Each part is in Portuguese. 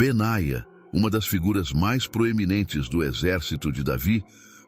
Benaia, uma das figuras mais proeminentes do exército de Davi,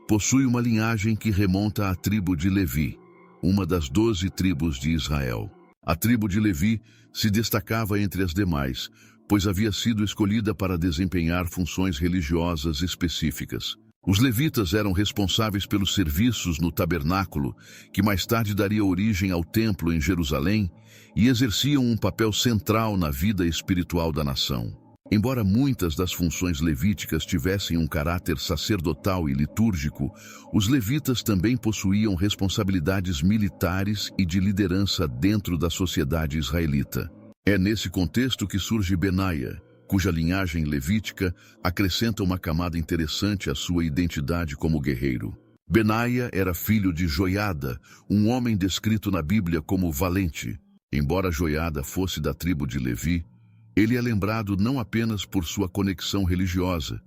possui uma linhagem que remonta à tribo de Levi, uma das 12 tribos de Israel. A tribo de Levi se destacava entre as demais, pois havia sido escolhida para desempenhar funções religiosas específicas. Os levitas eram responsáveis pelos serviços no tabernáculo, que mais tarde daria origem ao templo em Jerusalém, e exerciam um papel central na vida espiritual da nação. Embora muitas das funções levíticas tivessem um caráter sacerdotal e litúrgico, os levitas também possuíam responsabilidades militares e de liderança dentro da sociedade israelita. É nesse contexto que surge Benaia, cuja linhagem levítica acrescenta uma camada interessante à sua identidade como guerreiro. Benaia era filho de Joiada, um homem descrito na Bíblia como valente. Embora Joiada fosse da tribo de Levi, ele é lembrado não apenas por sua conexão religiosa,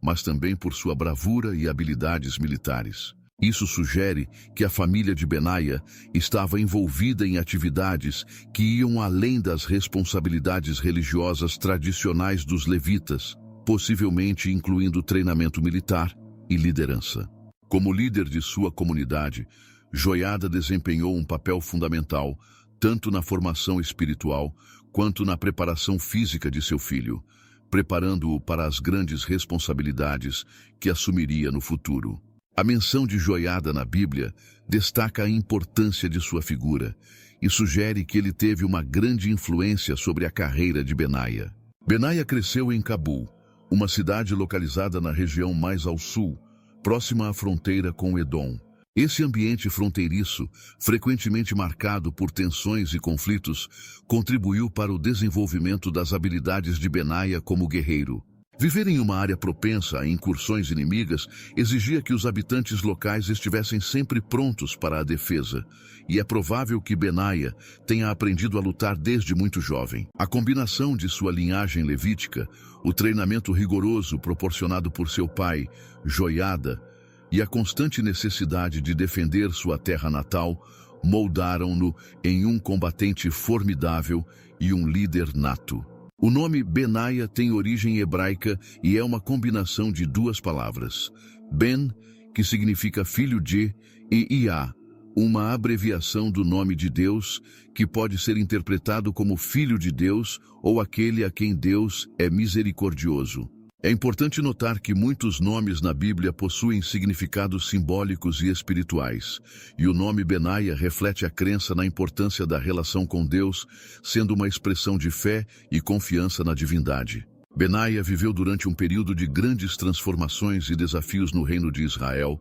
mas também por sua bravura e habilidades militares. Isso sugere que a família de Benaia estava envolvida em atividades que iam além das responsabilidades religiosas tradicionais dos levitas, possivelmente incluindo treinamento militar e liderança. Como líder de sua comunidade, Joiada desempenhou um papel fundamental tanto na formação espiritual quanto na preparação física de seu filho, preparando-o para as grandes responsabilidades que assumiria no futuro. A menção de Joiada na Bíblia destaca a importância de sua figura e sugere que ele teve uma grande influência sobre a carreira de Benaia. Benaia cresceu em Cabul, uma cidade localizada na região mais ao sul, próxima à fronteira com Edom. Esse ambiente fronteiriço, frequentemente marcado por tensões e conflitos, contribuiu para o desenvolvimento das habilidades de Benaia como guerreiro. Viver em uma área propensa a incursões inimigas exigia que os habitantes locais estivessem sempre prontos para a defesa, e é provável que Benaia tenha aprendido a lutar desde muito jovem. A combinação de sua linhagem levítica, o treinamento rigoroso proporcionado por seu pai, Joiada, e a constante necessidade de defender sua terra natal, moldaram-no em um combatente formidável e um líder nato. O nome Benaia tem origem hebraica e é uma combinação de duas palavras. Ben, que significa filho de, e Iá, uma abreviação do nome de Deus, que pode ser interpretado como filho de Deus ou aquele a quem Deus é misericordioso. É importante notar que muitos nomes na Bíblia possuem significados simbólicos e espirituais, e o nome Benaia reflete a crença na importância da relação com Deus, sendo uma expressão de fé e confiança na divindade. Benaia viveu durante um período de grandes transformações e desafios no reino de Israel,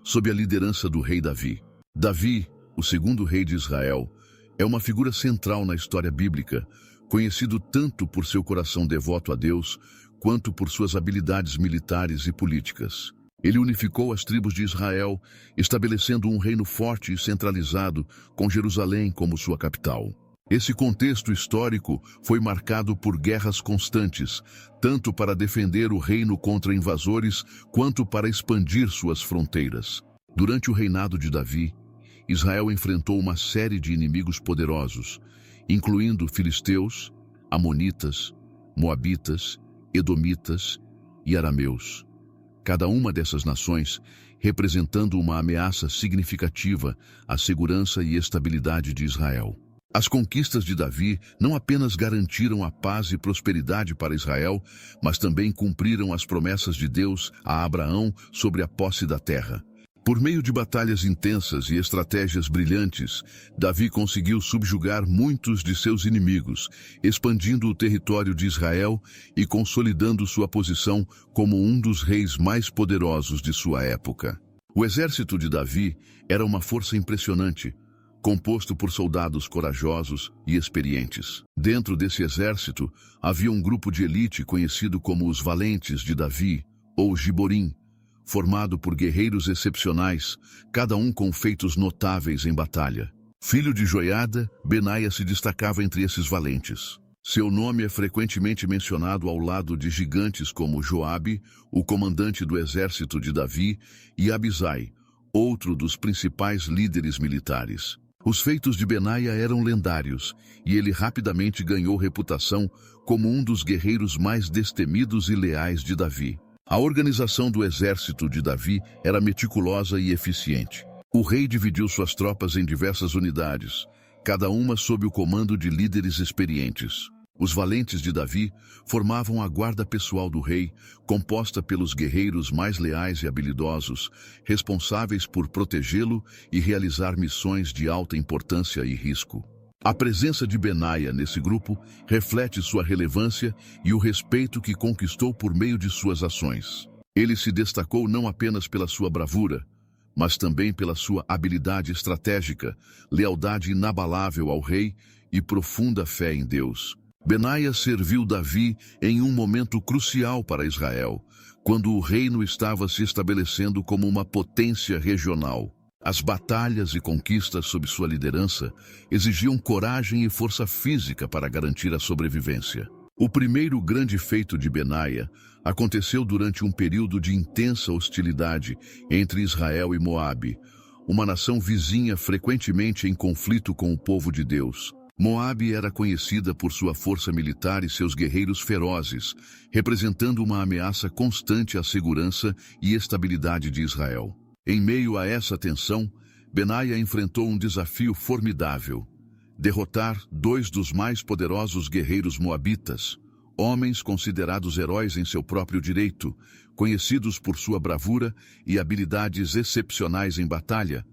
sob a liderança do rei Davi. Davi, o segundo rei de Israel, é uma figura central na história bíblica, conhecido tanto por seu coração devoto a Deus, quanto por suas habilidades militares e políticas. Ele unificou as tribos de Israel, estabelecendo um reino forte e centralizado, com Jerusalém como sua capital. Esse contexto histórico foi marcado por guerras constantes, tanto para defender o reino contra invasores, quanto para expandir suas fronteiras. Durante o reinado de Davi, Israel enfrentou uma série de inimigos poderosos, incluindo filisteus, amonitas, moabitas, edomitas e arameus. Cada uma dessas nações representando uma ameaça significativa à segurança e estabilidade de Israel. As conquistas de Davi não apenas garantiram a paz e prosperidade para Israel, mas também cumpriram as promessas de Deus a Abraão sobre a posse da terra. Por meio de batalhas intensas e estratégias brilhantes, Davi conseguiu subjugar muitos de seus inimigos, expandindo o território de Israel e consolidando sua posição como um dos reis mais poderosos de sua época. O exército de Davi era uma força impressionante, composto por soldados corajosos e experientes. Dentro desse exército, havia um grupo de elite conhecido como os Valentes de Davi, ou Giborim, formado por guerreiros excepcionais, cada um com feitos notáveis em batalha. Filho de Joiada, Benaia se destacava entre esses valentes. Seu nome é frequentemente mencionado ao lado de gigantes como Joabe, o comandante do exército de Davi, e Abisai, outro dos principais líderes militares. Os feitos de Benaia eram lendários, e ele rapidamente ganhou reputação como um dos guerreiros mais destemidos e leais de Davi. A organização do exército de Davi era meticulosa e eficiente. O rei dividiu suas tropas em diversas unidades, cada uma sob o comando de líderes experientes. Os valentes de Davi formavam a guarda pessoal do rei, composta pelos guerreiros mais leais e habilidosos, responsáveis por protegê-lo e realizar missões de alta importância e risco. A presença de Benaia nesse grupo reflete sua relevância e o respeito que conquistou por meio de suas ações. Ele se destacou não apenas pela sua bravura, mas também pela sua habilidade estratégica, lealdade inabalável ao rei e profunda fé em Deus. Benaia serviu Davi em um momento crucial para Israel, quando o reino estava se estabelecendo como uma potência regional. As batalhas e conquistas sob sua liderança exigiam coragem e força física para garantir a sobrevivência. O primeiro grande feito de Benaia aconteceu durante um período de intensa hostilidade entre Israel e Moabe, uma nação vizinha frequentemente em conflito com o povo de Deus. Moabe era conhecida por sua força militar e seus guerreiros ferozes, representando uma ameaça constante à segurança e estabilidade de Israel. Em meio a essa tensão, Benaia enfrentou um desafio formidável: derrotar dois dos mais poderosos guerreiros moabitas, homens considerados heróis em seu próprio direito, conhecidos por sua bravura e habilidades excepcionais em batalha,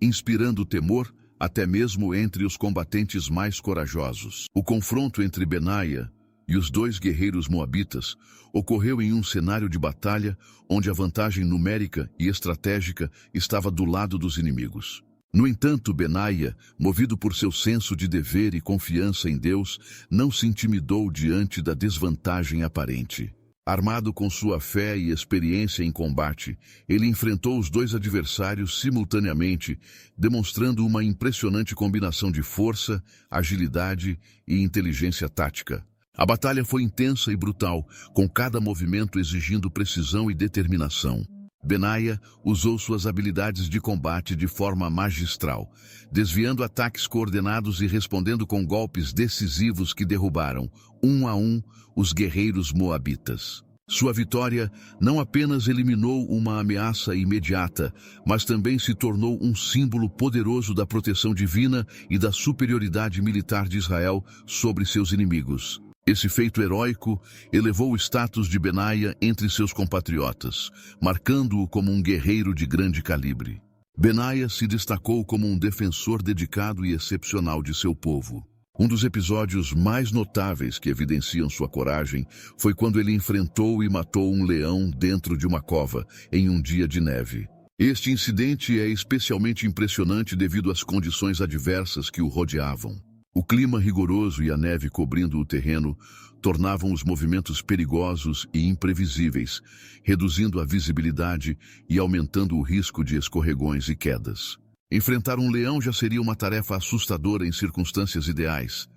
inspirando temor até mesmo entre os combatentes mais corajosos. O confronto entre Benaia e os dois guerreiros moabitas ocorreu em um cenário de batalha onde a vantagem numérica e estratégica estava do lado dos inimigos. No entanto, Benaia, movido por seu senso de dever e confiança em Deus, não se intimidou diante da desvantagem aparente. Armado com sua fé e experiência em combate, ele enfrentou os dois adversários simultaneamente, demonstrando uma impressionante combinação de força, agilidade e inteligência tática. A batalha foi intensa e brutal, com cada movimento exigindo precisão e determinação. Benaia usou suas habilidades de combate de forma magistral, desviando ataques coordenados e respondendo com golpes decisivos que derrubaram, um a um, os guerreiros moabitas. Sua vitória não apenas eliminou uma ameaça imediata, mas também se tornou um símbolo poderoso da proteção divina e da superioridade militar de Israel sobre seus inimigos. Esse feito heróico elevou o status de Benaia entre seus compatriotas, marcando-o como um guerreiro de grande calibre. Benaia se destacou como um defensor dedicado e excepcional de seu povo. Um dos episódios mais notáveis que evidenciam sua coragem foi quando ele enfrentou e matou um leão dentro de uma cova, em um dia de neve. Este incidente é especialmente impressionante devido às condições adversas que o rodeavam. O clima rigoroso e a neve cobrindo o terreno tornavam os movimentos perigosos e imprevisíveis, reduzindo a visibilidade e aumentando o risco de escorregões e quedas. Enfrentar um leão já seria uma tarefa assustadora em circunstâncias ideais,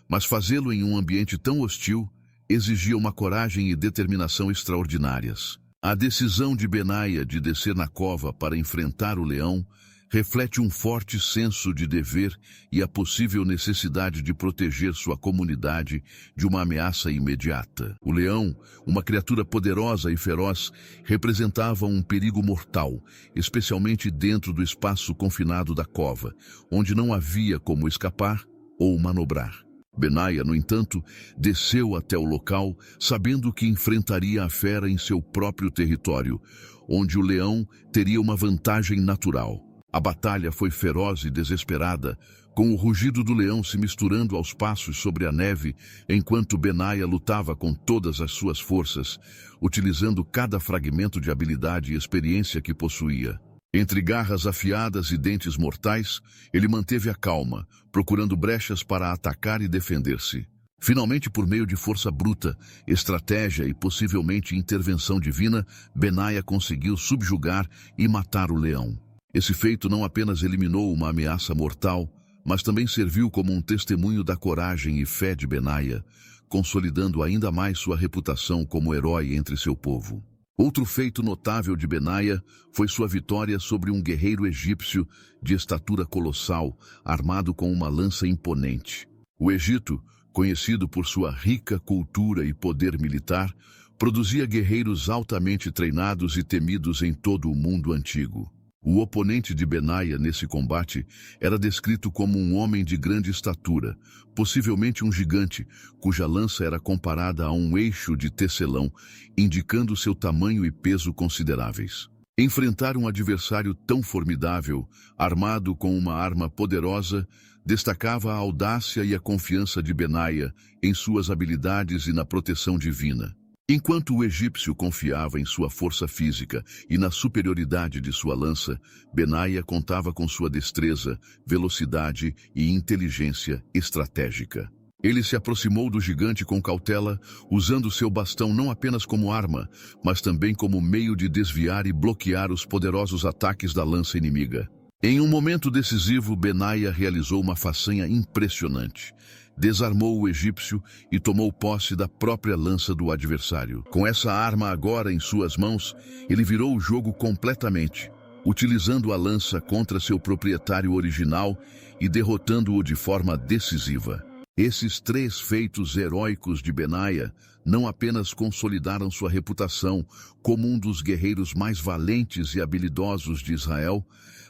mas fazê-lo em um ambiente tão hostil exigia uma coragem e determinação extraordinárias. A decisão de Benaia de descer na cova para enfrentar o leão reflete um forte senso de dever e a possível necessidade de proteger sua comunidade de uma ameaça imediata. O leão, uma criatura poderosa e feroz, representava um perigo mortal, especialmente dentro do espaço confinado da cova, onde não havia como escapar ou manobrar. Benaia, no entanto, desceu até o local, sabendo que enfrentaria a fera em seu próprio território, onde o leão teria uma vantagem natural. A batalha foi feroz e desesperada, com o rugido do leão se misturando aos passos sobre a neve, enquanto Benaia lutava com todas as suas forças, utilizando cada fragmento de habilidade e experiência que possuía. Entre garras afiadas e dentes mortais, ele manteve a calma, procurando brechas para atacar e defender-se. Finalmente, por meio de força bruta, estratégia e possivelmente intervenção divina, Benaia conseguiu subjugar e matar o leão. Esse feito não apenas eliminou uma ameaça mortal, mas também serviu como um testemunho da coragem e fé de Benaia, consolidando ainda mais sua reputação como herói entre seu povo. Outro feito notável de Benaia foi sua vitória sobre um guerreiro egípcio de estatura colossal, armado com uma lança imponente. O Egito, conhecido por sua rica cultura e poder militar, produzia guerreiros altamente treinados e temidos em todo o mundo antigo. O oponente de Benaia nesse combate era descrito como um homem de grande estatura, possivelmente um gigante, cuja lança era comparada a um eixo de tecelão, indicando seu tamanho e peso consideráveis. Enfrentar um adversário tão formidável, armado com uma arma poderosa, destacava a audácia e a confiança de Benaia em suas habilidades e na proteção divina. Enquanto o egípcio confiava em sua força física e na superioridade de sua lança, Benaia contava com sua destreza, velocidade e inteligência estratégica. Ele se aproximou do gigante com cautela, usando seu bastão não apenas como arma, mas também como meio de desviar e bloquear os poderosos ataques da lança inimiga. Em um momento decisivo, Benaia realizou uma façanha impressionante. Desarmou o egípcio e tomou posse da própria lança do adversário. Com essa arma agora em suas mãos, ele virou o jogo completamente, utilizando a lança contra seu proprietário original e derrotando-o de forma decisiva. Esses 3 feitos heróicos de Benaia não apenas consolidaram sua reputação como um dos guerreiros mais valentes e habilidosos de Israel,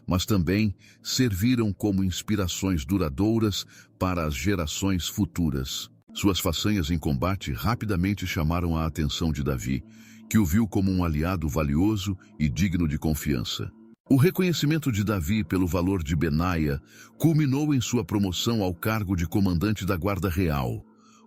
mas também serviram como inspirações duradouras para as gerações futuras. Suas façanhas em combate rapidamente chamaram a atenção de Davi, que o viu como um aliado valioso e digno de confiança. O reconhecimento de Davi pelo valor de Benaia culminou em sua promoção ao cargo de comandante da Guarda Real,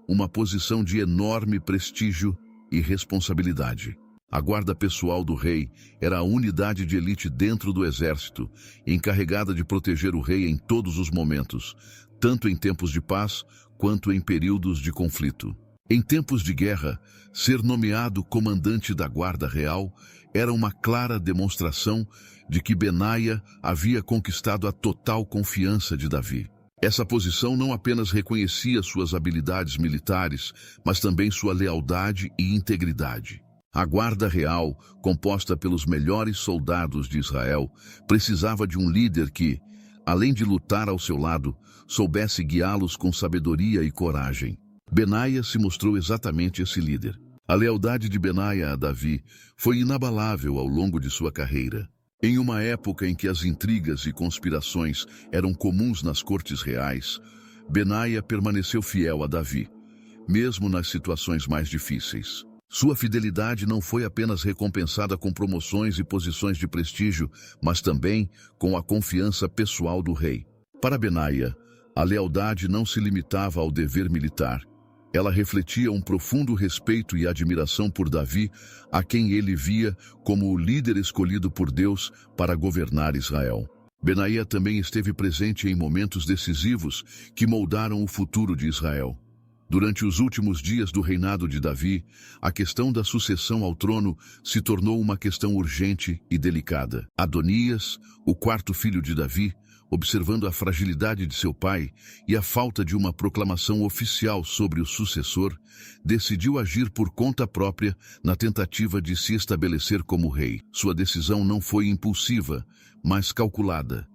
uma posição de enorme prestígio e responsabilidade. A guarda pessoal do rei era a unidade de elite dentro do exército, encarregada de proteger o rei em todos os momentos, tanto em tempos de paz quanto em períodos de conflito. Em tempos de guerra, ser nomeado comandante da Guarda Real era uma clara demonstração de que Benaia havia conquistado a total confiança de Davi. Essa posição não apenas reconhecia suas habilidades militares, mas também sua lealdade e integridade. A Guarda Real, composta pelos melhores soldados de Israel, precisava de um líder que, além de lutar ao seu lado, soubesse guiá-los com sabedoria e coragem. Benaia se mostrou exatamente esse líder. A lealdade de Benaia a Davi foi inabalável ao longo de sua carreira. Em uma época em que as intrigas e conspirações eram comuns nas cortes reais, Benaia permaneceu fiel a Davi, mesmo nas situações mais difíceis. Sua fidelidade não foi apenas recompensada com promoções e posições de prestígio, mas também com a confiança pessoal do rei. Para Benaia, a lealdade não se limitava ao dever militar. Ela refletia um profundo respeito e admiração por Davi, a quem ele via como o líder escolhido por Deus para governar Israel. Benaia também esteve presente em momentos decisivos que moldaram o futuro de Israel. Durante os últimos dias do reinado de Davi, a questão da sucessão ao trono se tornou uma questão urgente e delicada. Adonias, o 4º filho de Davi, observando a fragilidade de seu pai e a falta de uma proclamação oficial sobre o sucessor, decidiu agir por conta própria na tentativa de se estabelecer como rei. Sua decisão não foi impulsiva, mas calculada,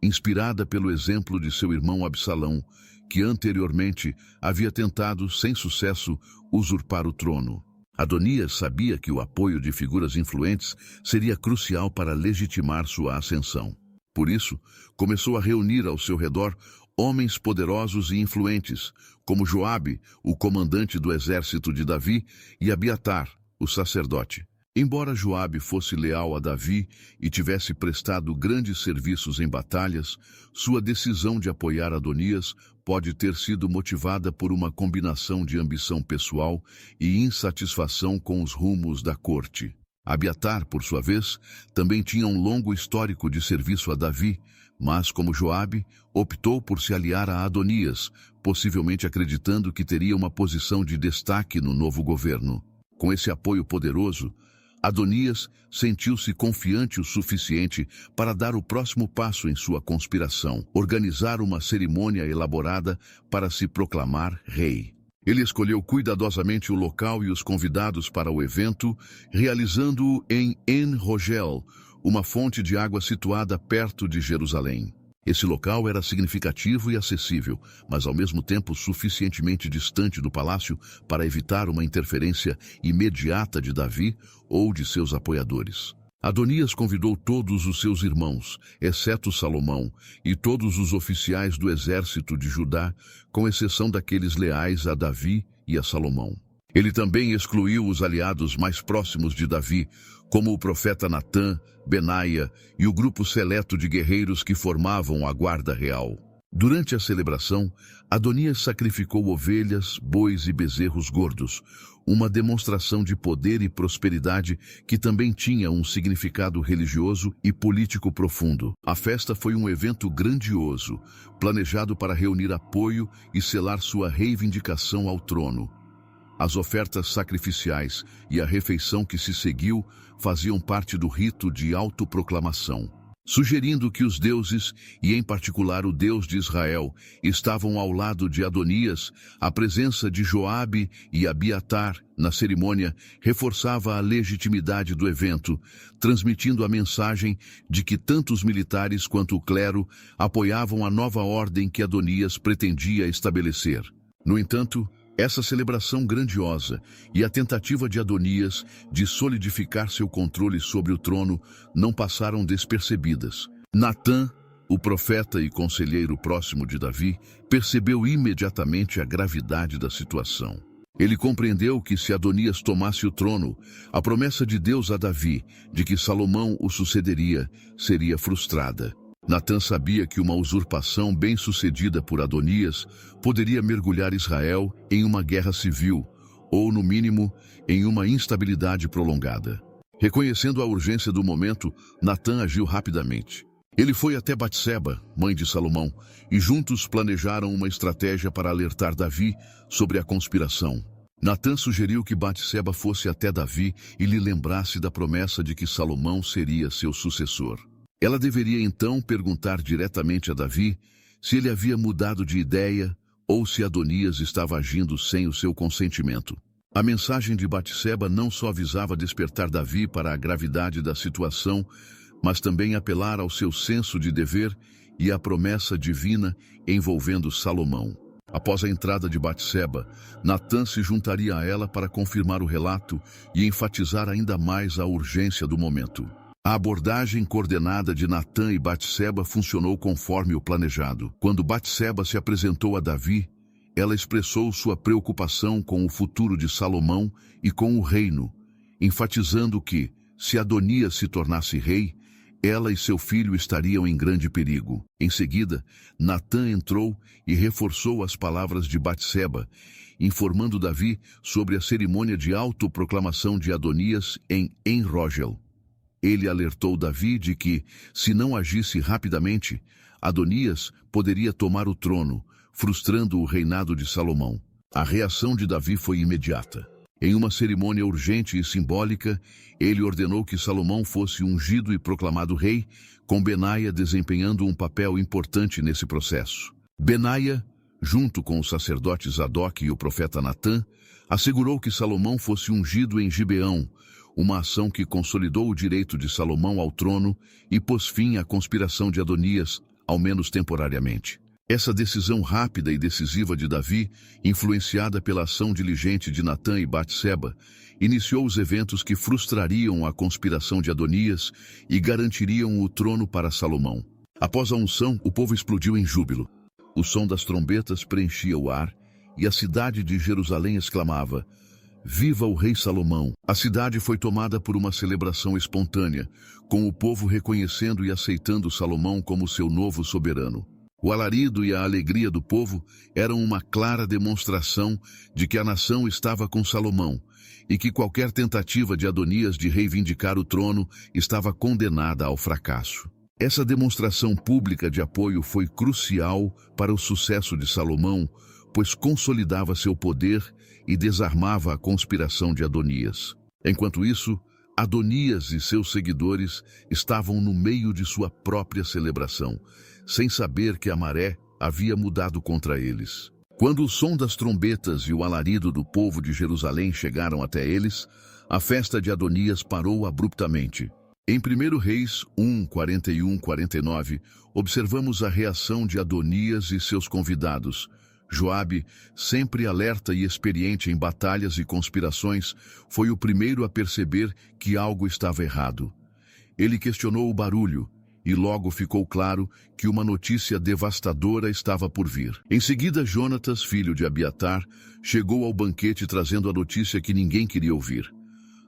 inspirada pelo exemplo de seu irmão Absalão, que anteriormente havia tentado, sem sucesso, usurpar o trono. Adonias sabia que o apoio de figuras influentes seria crucial para legitimar sua ascensão. Por isso, começou a reunir ao seu redor homens poderosos e influentes, como Joabe, o comandante do exército de Davi, e Abiatar, o sacerdote. Embora Joabe fosse leal a Davi e tivesse prestado grandes serviços em batalhas, sua decisão de apoiar Adonias pode ter sido motivada por uma combinação de ambição pessoal e insatisfação com os rumos da corte. Abiatar, por sua vez, também tinha um longo histórico de serviço a Davi, mas, como Joabe, optou por se aliar a Adonias, possivelmente acreditando que teria uma posição de destaque no novo governo. Com esse apoio poderoso, Adonias sentiu-se confiante o suficiente para dar o próximo passo em sua conspiração, organizar uma cerimônia elaborada para se proclamar rei. Ele escolheu cuidadosamente o local e os convidados para o evento, realizando-o em En-Rogel, uma fonte de água situada perto de Jerusalém. Esse local era significativo e acessível, mas ao mesmo tempo suficientemente distante do palácio para evitar uma interferência imediata de Davi ou de seus apoiadores. Adonias convidou todos os seus irmãos, exceto Salomão, e todos os oficiais do exército de Judá, com exceção daqueles leais a Davi e a Salomão. Ele também excluiu os aliados mais próximos de Davi, como o profeta Natã, Benaia e o grupo seleto de guerreiros que formavam a guarda real. Durante a celebração, Adonias sacrificou ovelhas, bois e bezerros gordos, uma demonstração de poder e prosperidade que também tinha um significado religioso e político profundo. A festa foi um evento grandioso, planejado para reunir apoio e selar sua reivindicação ao trono. As ofertas sacrificiais e a refeição que se seguiu faziam parte do rito de autoproclamação, sugerindo que os deuses, e em particular o Deus de Israel, estavam ao lado de Adonias. A presença de Joabe e Abiatar na cerimônia reforçava a legitimidade do evento, transmitindo a mensagem de que tanto os militares quanto o clero apoiavam a nova ordem que Adonias pretendia estabelecer. No entanto, essa celebração grandiosa e a tentativa de Adonias de solidificar seu controle sobre o trono não passaram despercebidas. Natã, o profeta e conselheiro próximo de Davi, percebeu imediatamente a gravidade da situação. Ele compreendeu que se Adonias tomasse o trono, a promessa de Deus a Davi, de que Salomão o sucederia, seria frustrada. Natã sabia que uma usurpação bem-sucedida por Adonias poderia mergulhar Israel em uma guerra civil, ou, no mínimo, em uma instabilidade prolongada. Reconhecendo a urgência do momento, Natã agiu rapidamente. Ele foi até Batseba, mãe de Salomão, e juntos planejaram uma estratégia para alertar Davi sobre a conspiração. Natã sugeriu que Batseba fosse até Davi e lhe lembrasse da promessa de que Salomão seria seu sucessor. Ela deveria então perguntar diretamente a Davi se ele havia mudado de ideia ou se Adonias estava agindo sem o seu consentimento. A mensagem de Batseba não só visava despertar Davi para a gravidade da situação, mas também apelar ao seu senso de dever e à promessa divina envolvendo Salomão. Após a entrada de Batseba, Natã se juntaria a ela para confirmar o relato e enfatizar ainda mais a urgência do momento. A abordagem coordenada de Natã e Batseba funcionou conforme o planejado. Quando Batseba se apresentou a Davi, ela expressou sua preocupação com o futuro de Salomão e com o reino, enfatizando que, se Adonias se tornasse rei, ela e seu filho estariam em grande perigo. Em seguida, Natã entrou e reforçou as palavras de Batseba, informando Davi sobre a cerimônia de autoproclamação de Adonias em En-Rogel. Ele alertou Davi de que, se não agisse rapidamente, Adonias poderia tomar o trono, frustrando o reinado de Salomão. A reação de Davi foi imediata. Em uma cerimônia urgente e simbólica, ele ordenou que Salomão fosse ungido e proclamado rei, com Benaia desempenhando um papel importante nesse processo. Benaia, junto com o sacerdote Zadok e o profeta Natã, assegurou que Salomão fosse ungido em Gibeão, uma ação que consolidou o direito de Salomão ao trono e pôs fim à conspiração de Adonias, ao menos temporariamente. Essa decisão rápida e decisiva de Davi, influenciada pela ação diligente de Natã e Batseba, iniciou os eventos que frustrariam a conspiração de Adonias e garantiriam o trono para Salomão. Após a unção, o povo explodiu em júbilo. O som das trombetas preenchia o ar e a cidade de Jerusalém exclamava: "Viva o rei Salomão!" A cidade foi tomada por uma celebração espontânea, com o povo reconhecendo e aceitando Salomão como seu novo soberano. O alarido e a alegria do povo eram uma clara demonstração de que a nação estava com Salomão e que qualquer tentativa de Adonias de reivindicar o trono estava condenada ao fracasso. Essa demonstração pública de apoio foi crucial para o sucesso de Salomão, pois consolidava seu poder e desarmava a conspiração de Adonias. Enquanto isso, Adonias e seus seguidores estavam no meio de sua própria celebração, sem saber que a maré havia mudado contra eles. Quando o som das trombetas e o alarido do povo de Jerusalém chegaram até eles, a festa de Adonias parou abruptamente. Em 1 Reis 1, 41-49, observamos a reação de Adonias e seus convidados. Joabe, sempre alerta e experiente em batalhas e conspirações, foi o primeiro a perceber que algo estava errado. Ele questionou o barulho, e logo ficou claro que uma notícia devastadora estava por vir. Em seguida, Jonatas, filho de Abiatar, chegou ao banquete trazendo a notícia que ninguém queria ouvir.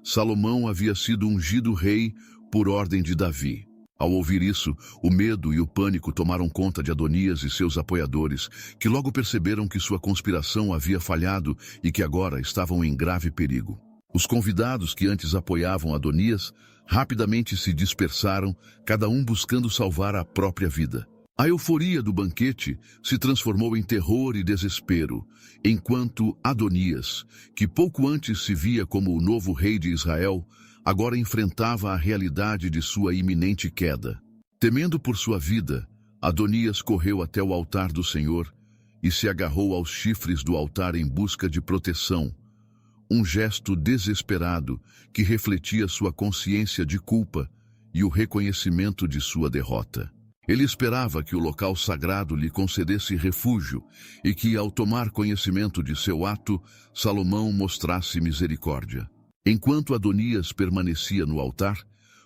Salomão havia sido ungido rei por ordem de Davi. Ao ouvir isso, o medo e o pânico tomaram conta de Adonias e seus apoiadores, que logo perceberam que sua conspiração havia falhado e que agora estavam em grave perigo. Os convidados que antes apoiavam Adonias rapidamente se dispersaram, cada um buscando salvar a própria vida. A euforia do banquete se transformou em terror e desespero, enquanto Adonias, que pouco antes se via como o novo rei de Israel, agora enfrentava a realidade de sua iminente queda. Temendo por sua vida, Adonias correu até o altar do Senhor e se agarrou aos chifres do altar em busca de proteção, um gesto desesperado que refletia sua consciência de culpa e o reconhecimento de sua derrota. Ele esperava que o local sagrado lhe concedesse refúgio e que, ao tomar conhecimento de seu ato, Salomão mostrasse misericórdia. Enquanto Adonias permanecia no altar,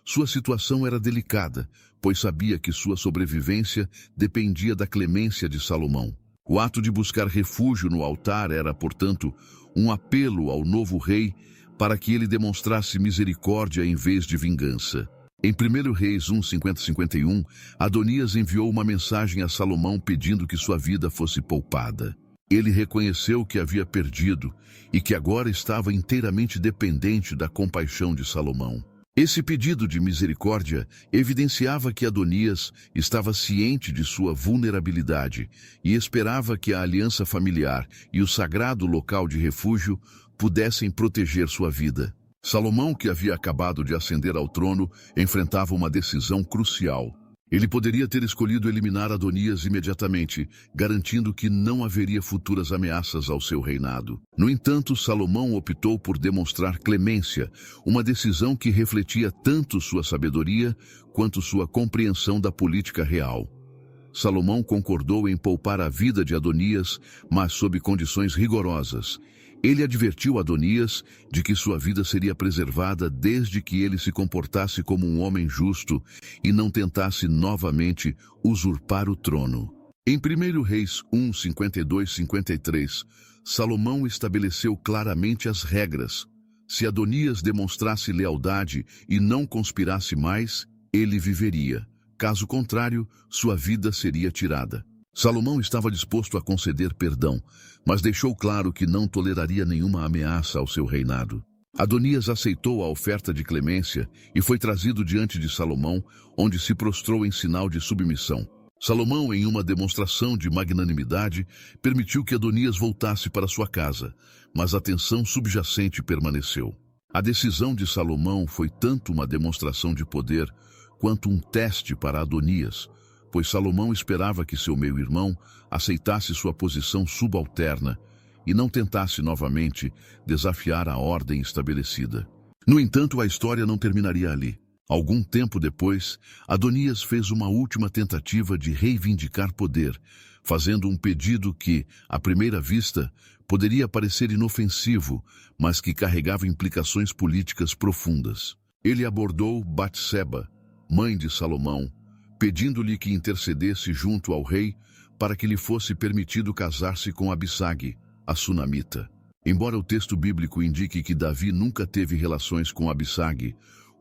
sua situação era delicada, pois sabia que sua sobrevivência dependia da clemência de Salomão. O ato de buscar refúgio no altar era, portanto, um apelo ao novo rei para que ele demonstrasse misericórdia em vez de vingança. Em 1 Reis 1, 50-51, Adonias enviou uma mensagem a Salomão pedindo que sua vida fosse poupada. Ele reconheceu que havia perdido e que agora estava inteiramente dependente da compaixão de Salomão. Esse pedido de misericórdia evidenciava que Adonias estava ciente de sua vulnerabilidade e esperava que a aliança familiar e o sagrado local de refúgio pudessem proteger sua vida. Salomão, que havia acabado de ascender ao trono, enfrentava uma decisão crucial. Ele poderia ter escolhido eliminar Adonias imediatamente, garantindo que não haveria futuras ameaças ao seu reinado. No entanto, Salomão optou por demonstrar clemência, uma decisão que refletia tanto sua sabedoria quanto sua compreensão da política real. Salomão concordou em poupar a vida de Adonias, mas sob condições rigorosas. Ele advertiu Adonias de que sua vida seria preservada desde que ele se comportasse como um homem justo e não tentasse novamente usurpar o trono. Em 1 Reis 1, 52-53, Salomão estabeleceu claramente as regras. Se Adonias demonstrasse lealdade e não conspirasse mais, ele viveria. Caso contrário, sua vida seria tirada. Salomão estava disposto a conceder perdão, mas deixou claro que não toleraria nenhuma ameaça ao seu reinado. Adonias aceitou a oferta de clemência e foi trazido diante de Salomão, onde se prostrou em sinal de submissão. Salomão, em uma demonstração de magnanimidade, permitiu que Adonias voltasse para sua casa, mas a tensão subjacente permaneceu. A decisão de Salomão foi tanto uma demonstração de poder quanto um teste para Adonias, pois Salomão esperava que seu meio-irmão aceitasse sua posição subalterna e não tentasse novamente desafiar a ordem estabelecida. No entanto, a história não terminaria ali. Algum tempo depois, Adonias fez uma última tentativa de reivindicar poder, fazendo um pedido que, à primeira vista, poderia parecer inofensivo, mas que carregava implicações políticas profundas. Ele abordou Batseba, mãe de Salomão, pedindo-lhe que intercedesse junto ao rei para que lhe fosse permitido casar-se com Abissag, a sunamita. Embora o texto bíblico indique que Davi nunca teve relações com Abissag,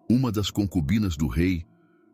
uma das concubinas do rei,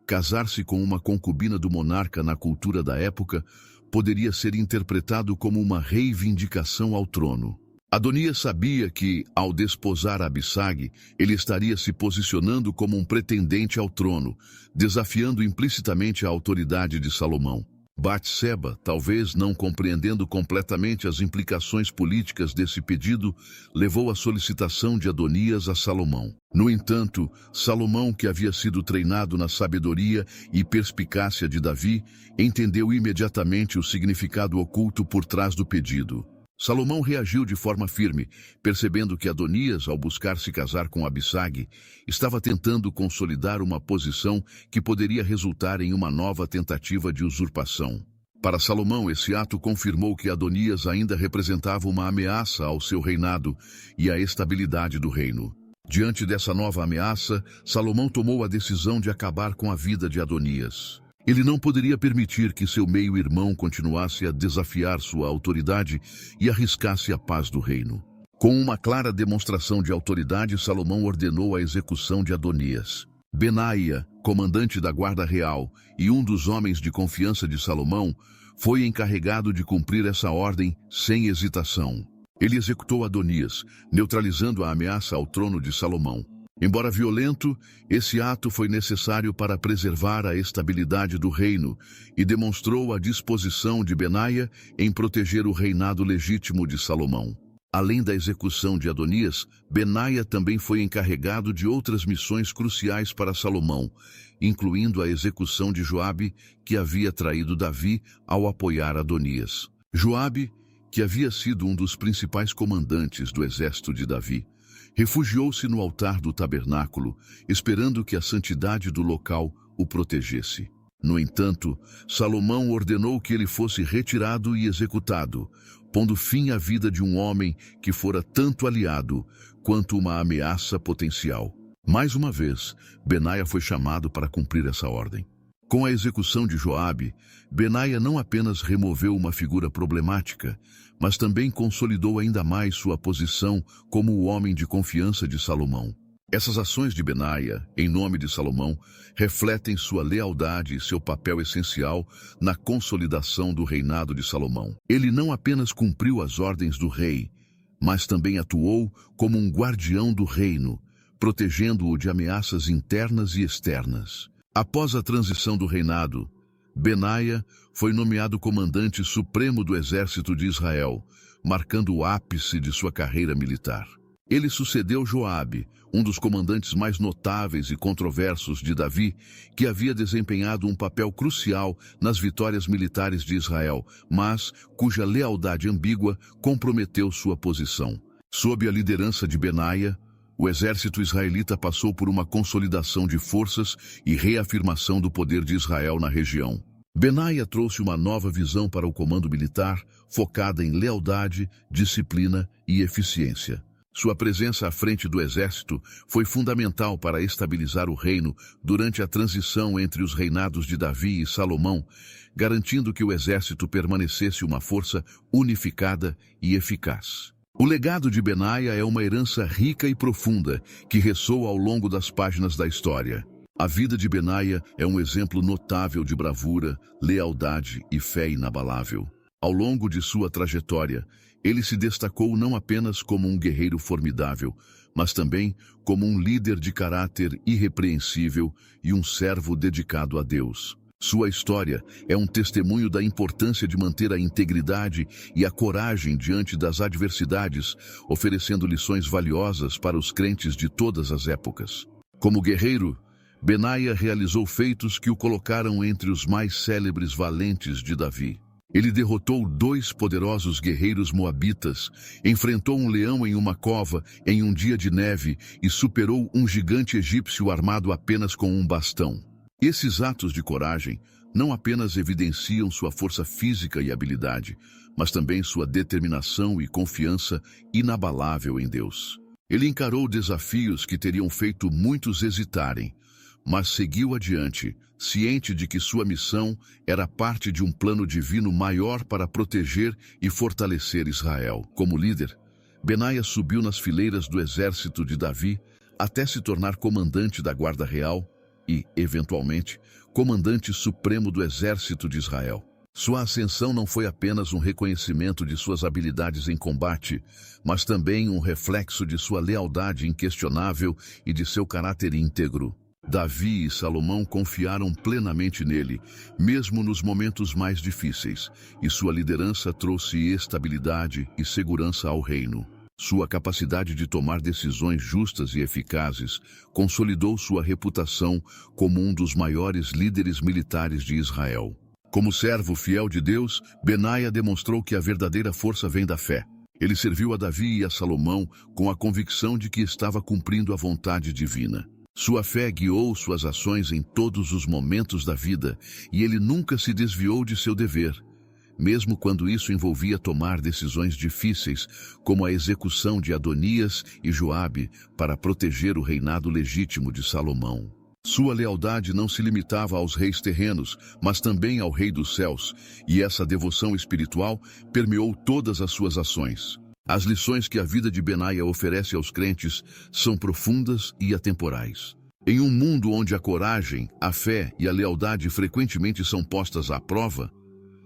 casar-se com uma concubina do monarca na cultura da época poderia ser interpretado como uma reivindicação ao trono. Adonias sabia que, ao desposar Abissag, ele estaria se posicionando como um pretendente ao trono, desafiando implicitamente a autoridade de Salomão. Batseba, talvez não compreendendo completamente as implicações políticas desse pedido, levou a solicitação de Adonias a Salomão. No entanto, Salomão, que havia sido treinado na sabedoria e perspicácia de Davi, entendeu imediatamente o significado oculto por trás do pedido. Salomão reagiu de forma firme, percebendo que Adonias, ao buscar se casar com Abissag, estava tentando consolidar uma posição que poderia resultar em uma nova tentativa de usurpação. Para Salomão, esse ato confirmou que Adonias ainda representava uma ameaça ao seu reinado e à estabilidade do reino. Diante dessa nova ameaça, Salomão tomou a decisão de acabar com a vida de Adonias. Ele não poderia permitir que seu meio-irmão continuasse a desafiar sua autoridade e arriscasse a paz do reino. Com uma clara demonstração de autoridade, Salomão ordenou a execução de Adonias. Benaia, comandante da guarda real e um dos homens de confiança de Salomão, foi encarregado de cumprir essa ordem sem hesitação. Ele executou Adonias, neutralizando a ameaça ao trono de Salomão. Embora violento, esse ato foi necessário para preservar a estabilidade do reino e demonstrou a disposição de Benaia em proteger o reinado legítimo de Salomão. Além da execução de Adonias, Benaia também foi encarregado de outras missões cruciais para Salomão, incluindo a execução de Joabe, que havia traído Davi ao apoiar Adonias. Joabe, que havia sido um dos principais comandantes do exército de Davi, refugiou-se no altar do tabernáculo, esperando que a santidade do local o protegesse. No entanto, Salomão ordenou que ele fosse retirado e executado, pondo fim à vida de um homem que fora tanto aliado quanto uma ameaça potencial. Mais uma vez, Benaia foi chamado para cumprir essa ordem. Com a execução de Joabe, Benaia não apenas removeu uma figura problemática, mas também consolidou ainda mais sua posição como o homem de confiança de Salomão. Essas ações de Benaia, em nome de Salomão, refletem sua lealdade e seu papel essencial na consolidação do reinado de Salomão. Ele não apenas cumpriu as ordens do rei, mas também atuou como um guardião do reino, protegendo-o de ameaças internas e externas. Após a transição do reinado, Benaia foi nomeado comandante supremo do exército de Israel, marcando o ápice de sua carreira militar. Ele sucedeu Joabe, um dos comandantes mais notáveis e controversos de Davi, que havia desempenhado um papel crucial nas vitórias militares de Israel, mas cuja lealdade ambígua comprometeu sua posição. Sob a liderança de Benaia, o exército israelita passou por uma consolidação de forças e reafirmação do poder de Israel na região. Benaia trouxe uma nova visão para o comando militar, focada em lealdade, disciplina e eficiência. Sua presença à frente do exército foi fundamental para estabilizar o reino durante a transição entre os reinados de Davi e Salomão, garantindo que o exército permanecesse uma força unificada e eficaz. O legado de Benaia é uma herança rica e profunda que ressoa ao longo das páginas da história. A vida de Benaia é um exemplo notável de bravura, lealdade e fé inabalável. Ao longo de sua trajetória, ele se destacou não apenas como um guerreiro formidável, mas também como um líder de caráter irrepreensível e um servo dedicado a Deus. Sua história é um testemunho da importância de manter a integridade e a coragem diante das adversidades, oferecendo lições valiosas para os crentes de todas as épocas. Como guerreiro, Benaia realizou feitos que o colocaram entre os mais célebres valentes de Davi. Ele derrotou 2 poderosos guerreiros moabitas, enfrentou um leão em uma cova em um dia de neve e superou um gigante egípcio armado apenas com um bastão. Esses atos de coragem não apenas evidenciam sua força física e habilidade, mas também sua determinação e confiança inabalável em Deus. Ele encarou desafios que teriam feito muitos hesitarem, mas seguiu adiante, ciente de que sua missão era parte de um plano divino maior para proteger e fortalecer Israel. Como líder, Benaia subiu nas fileiras do exército de Davi até se tornar comandante da guarda real e, eventualmente, comandante supremo do exército de Israel. Sua ascensão não foi apenas um reconhecimento de suas habilidades em combate, mas também um reflexo de sua lealdade inquestionável e de seu caráter íntegro. Davi e Salomão confiaram plenamente nele, mesmo nos momentos mais difíceis, e sua liderança trouxe estabilidade e segurança ao reino. Sua capacidade de tomar decisões justas e eficazes consolidou sua reputação como um dos maiores líderes militares de Israel. Como servo fiel de Deus, Benaia demonstrou que a verdadeira força vem da fé. Ele serviu a Davi e a Salomão com a convicção de que estava cumprindo a vontade divina. Sua fé guiou suas ações em todos os momentos da vida e ele nunca se desviou de seu dever, mesmo quando isso envolvia tomar decisões difíceis, como a execução de Adonias e Joabe para proteger o reinado legítimo de Salomão. Sua lealdade não se limitava aos reis terrenos, mas também ao Rei dos Céus, e essa devoção espiritual permeou todas as suas ações. As lições que a vida de Benaia oferece aos crentes são profundas e atemporais. Em um mundo onde a coragem, a fé e a lealdade frequentemente são postas à prova,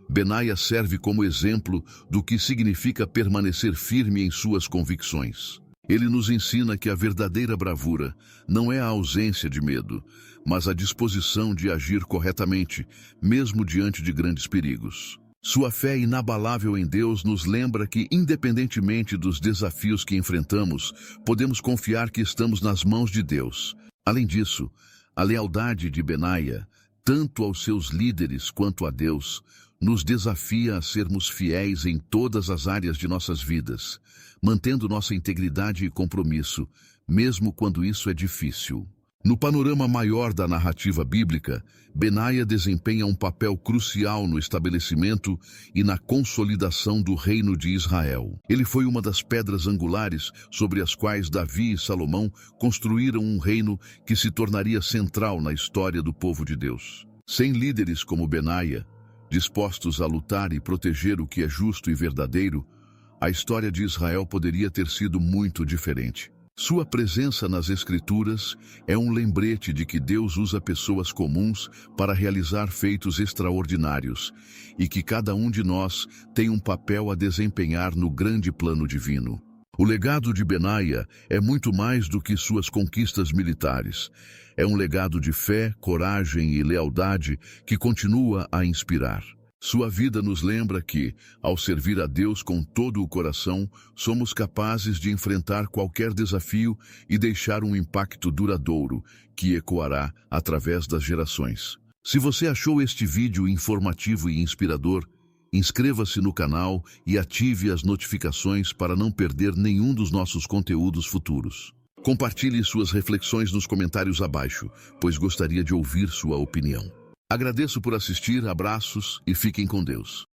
Benaia serve como exemplo do que significa permanecer firme em suas convicções. Ele nos ensina que a verdadeira bravura não é a ausência de medo, mas a disposição de agir corretamente, mesmo diante de grandes perigos. Sua fé inabalável em Deus nos lembra que, independentemente dos desafios que enfrentamos, podemos confiar que estamos nas mãos de Deus. Além disso, a lealdade de Benaia, tanto aos seus líderes quanto a Deus, nos desafia a sermos fiéis em todas as áreas de nossas vidas, mantendo nossa integridade e compromisso, mesmo quando isso é difícil. No panorama maior da narrativa bíblica, Benaia desempenha um papel crucial no estabelecimento e na consolidação do reino de Israel. Ele foi uma das pedras angulares sobre as quais Davi e Salomão construíram um reino que se tornaria central na história do povo de Deus. Sem líderes como Benaia, dispostos a lutar e proteger o que é justo e verdadeiro, a história de Israel poderia ter sido muito diferente. Sua presença nas Escrituras é um lembrete de que Deus usa pessoas comuns para realizar feitos extraordinários e que cada um de nós tem um papel a desempenhar no grande plano divino. O legado de Benaia é muito mais do que suas conquistas militares. É um legado de fé, coragem e lealdade que continua a inspirar. Sua vida nos lembra que, ao servir a Deus com todo o coração, somos capazes de enfrentar qualquer desafio e deixar um impacto duradouro que ecoará através das gerações. Se você achou este vídeo informativo e inspirador, inscreva-se no canal e ative as notificações para não perder nenhum dos nossos conteúdos futuros. Compartilhe suas reflexões nos comentários abaixo, pois gostaria de ouvir sua opinião. Agradeço por assistir, abraços e fiquem com Deus.